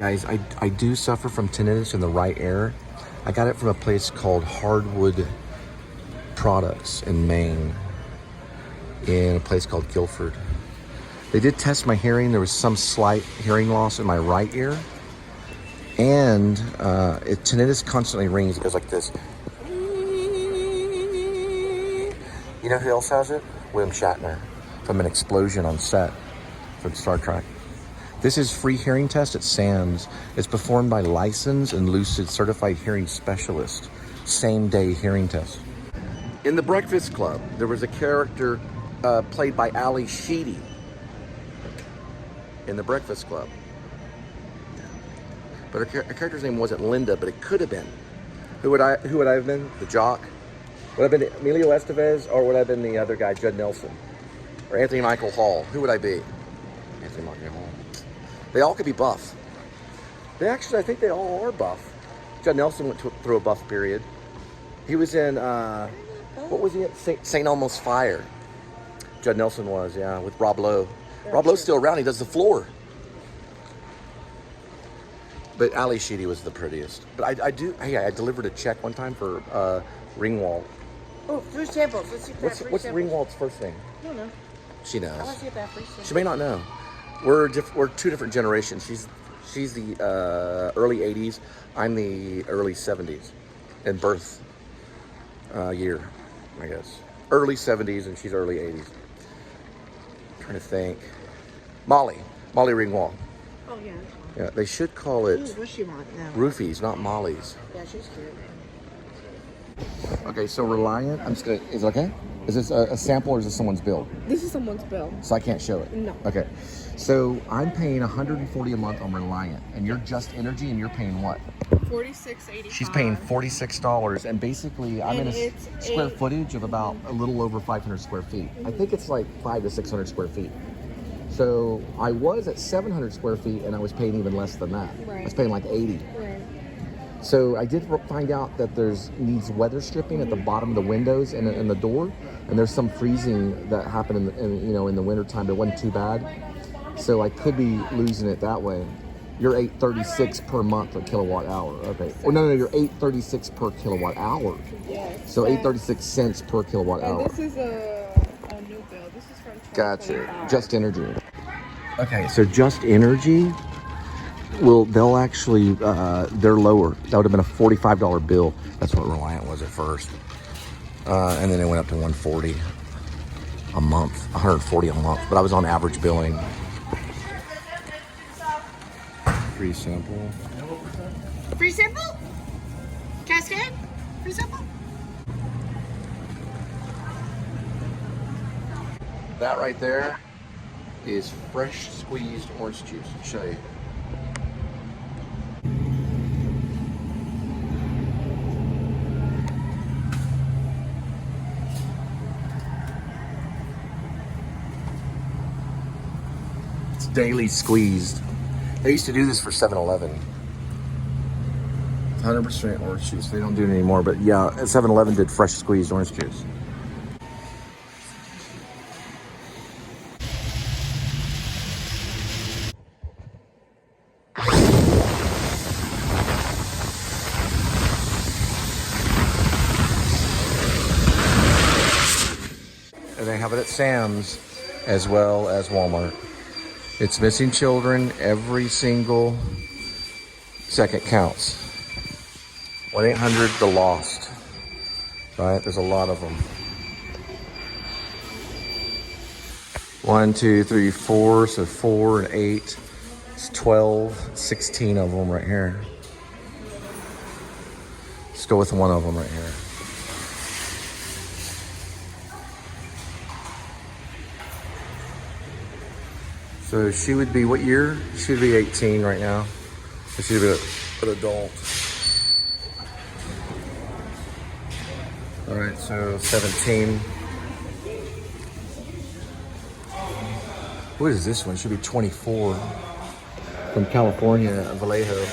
Guys, I do suffer from tinnitus in the right ear. I got it from a place called Hardwood Products in Maine, in a place called Guilford. They did test my hearing. There was some slight hearing loss in my right ear. And tinnitus constantly rings. It goes like this. You know who else has it? William Shatner from an explosion on set for Star Trek. This is free hearing test at Sam's. It's performed by licensed and lucid certified hearing specialist. Same day hearing test. In The Breakfast Club, there was a character played by Ali Sheedy in The Breakfast Club. But her character's name wasn't Linda, but it could have been. Who would I have been? The jock? Would I have been Emilio Estevez, or would I have been the other guy, Judd Nelson? Or Anthony Michael Hall? Who would I be? Anthony Michael Hall. They all could be buff. I think they all are buff. Judd Nelson went through a buff period. He was in, what was he at? St. Elmo's Fire. Judd Nelson was, yeah, with Rob Lowe. Rob Lowe's still around. He does the floor. But Ali Sheedy was the prettiest. But I delivered a check one time for Ringwald. Oh, free samples. Let's see if What's Ringwald's first name? I don't know. She knows. I want to see if that free samples. She may not know. We're two different generations. She's the early 80s. I'm the early 70s in birth year, I guess. Early 70s and she's early 80s. Trying to think. Molly Ringwald. Oh, yeah. Yeah, they should call it What's she want now? Roofies, not Molly's. Yeah, she's cute. Okay, so Reliant, is it okay? Is this a sample or is this someone's bill? This is someone's bill. So I can't show it? No. Okay, so I'm paying $140 a month on Reliant, and you're Just Energy, and you're paying what? $46.85. She's paying $46, and basically I'm in a square footage of about a little over 500 square feet. I think it's like 500 to 600 square feet. So I was at 700 square feet, and I was paying even less than that. Right. I was paying like 80. Right. So I did find out that needs weather stripping at the bottom of the windows and the door, and there's some freezing that happened in the winter time. It wasn't too bad, so I could be losing it that way. You're $8.36 per month per kilowatt hour. Okay. Oh no, you're $8.36 per kilowatt hour. Yes. So 8.36 cents per kilowatt hour. This is a new bill. This is from 2025. Gotcha. Just Energy. Okay, so Just Energy. They'll actually, they're lower. That would have been a $45 bill. That's what Reliant was at first. And then it went up to $140 a month, $140 a month. But I was on average billing. Free sample. Free sample? Cascade? Free sample? That right there is fresh squeezed orange juice. I'll show you. Daily squeezed. They used to do this for 7-Eleven. 100% orange juice. They don't do it anymore, but yeah, 7-Eleven did fresh squeezed orange juice. And they have it at Sam's as well as Walmart. It's missing children. Every single second counts. 1-800 the lost. Right? There's a lot of them. 1, 2, 3, 4. So 4 and 8. It's 12, 16 of them right here. Let's go with one of them right here. So she would be, what year? She would be 18 right now. So she'd be an adult. All right, so 17. What is this one? Should be 24. From California, Vallejo.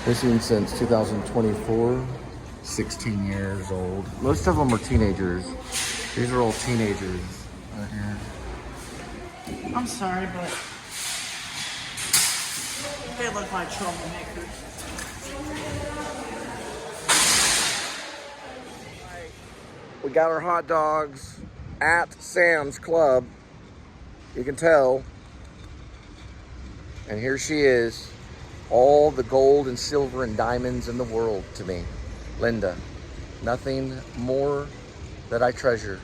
Missing since 2024. 16 years old. Most of them are teenagers. These are all teenagers. Right here. I'm sorry, but They look like troublemakers. We got our hot dogs at Sam's Club. You can tell. And here she is. All the gold and silver and diamonds in the world to me. Linda. Nothing more that I treasure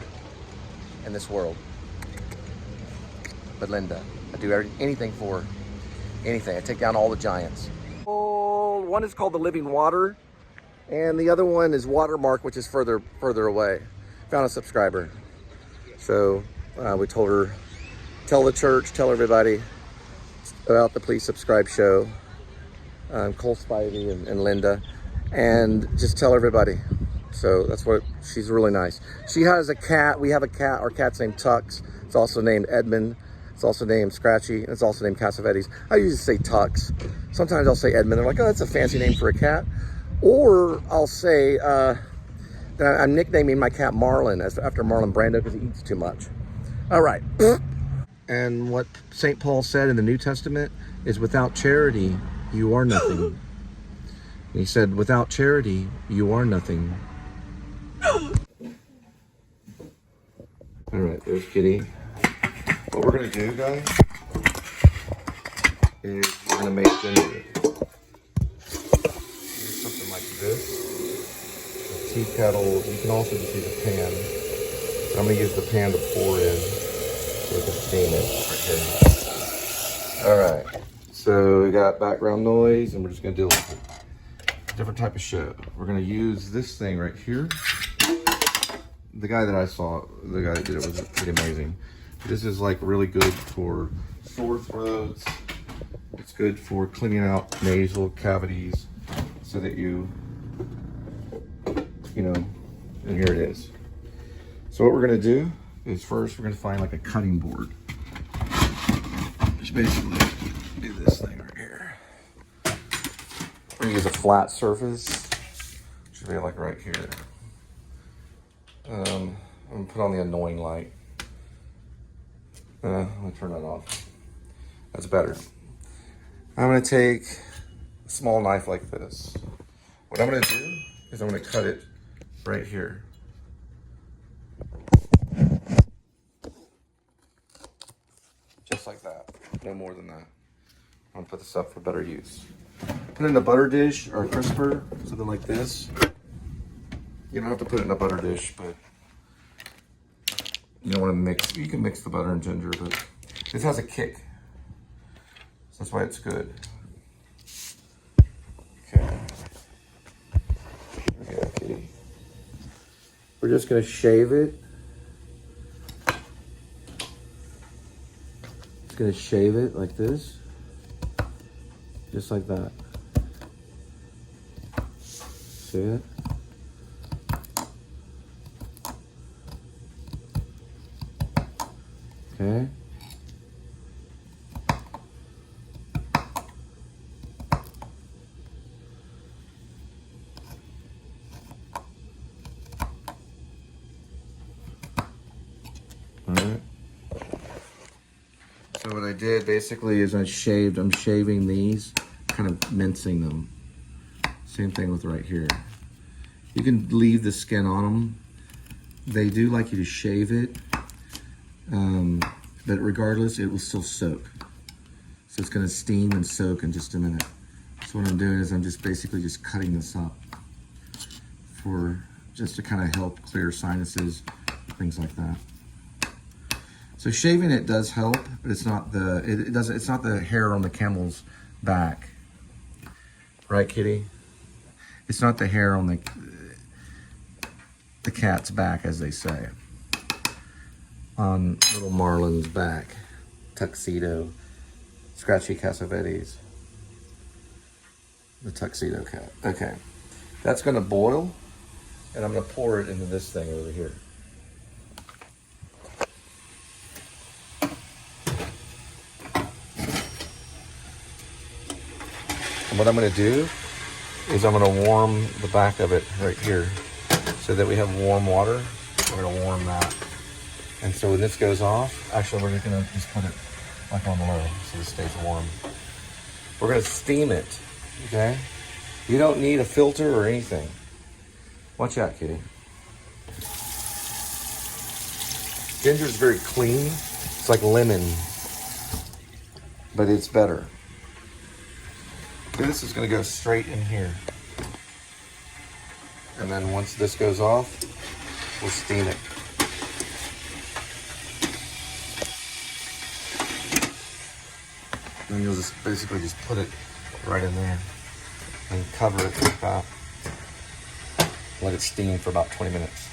in this world. But Linda, I do anything for her. Anything. I take down all the giants. Oh, one is called the Living Water, and the other one is Watermark, which is further away. Found a subscriber. So we told her, tell the church, tell everybody about the Please Subscribe show. Cole Spivey and Linda, and just tell everybody. So that's what, she's really nice. She has a cat. We have a cat. Our cat's named Tux. It's also named Edmund. It's also named Scratchy, and it's also named Cassavetes. I usually say Tux. Sometimes I'll say Edmund. They're like, oh, that's a fancy name for a cat. Or I'll say that I'm nicknaming my cat Marlin after Marlon Brando because he eats too much. All right. And what St. Paul said in the New Testament is, without charity, you are nothing. And he said, without charity, you are nothing. All right, there's Kitty. What we're gonna do, guys, is we're gonna make ginger. Use something like this. A tea kettle. You can also just use a pan. So I'm gonna use the pan to pour in so we can steam it right here. All right. So we got background noise, and we're just gonna do a different type of show. We're gonna use this thing right here. The guy that I saw, the guy that did it was pretty amazing. This is like really good for sore throats. It's good for cleaning out nasal cavities so that you know, and here it is. So what we're gonna do is first we're gonna find like a cutting board. Which basically do this thing right here. We're gonna use a flat surface. Should be like right here. I'm gonna put on the annoying light. Let me turn that off. That's better. I'm gonna take a small knife like this. What I'm gonna do is I'm gonna cut it right here. Just like that, no more than that. I'm gonna put this up for better use. Put it in a butter dish or a crisper, something like this. You don't have to put it in a butter dish, but you don't want to mix. You can mix the butter and ginger, but this has a kick. So that's why it's good. Okay. There we go, Kitty. We're just going to shave it. Just going to shave it like this. Just like that. See it? Okay. All right. So what I did basically is I'm shaving these, kind of mincing them. Same thing with right here. You can leave the skin on them. They do like you to shave it. But regardless, it will still soak. So it's gonna steam and soak in just a minute. So what I'm doing is I'm just basically just cutting this up for just to kind of help clear sinuses, things like that. So shaving it does help, but it's not it's not the hair on the camel's back. Right, Kitty? It's not the hair on the cat's back, as they say. On little Marlin's back, Tuxedo, Scratchy Cassavetes, the Tuxedo cat. Okay, that's gonna boil, and I'm gonna pour it into this thing over here. And what I'm gonna do is I'm gonna warm the back of it right here so that we have warm water. We're gonna warm that. And so when this goes off, actually we're gonna just put it like on low so it stays warm. We're gonna steam it, okay? You don't need a filter or anything. Watch out, kitty. Ginger's very clean. It's like lemon, but it's better. This is gonna go straight in here. And then once this goes off, we'll steam it. Then you'll just basically just put it right in there and cover it for about, let it steam for about 20 minutes.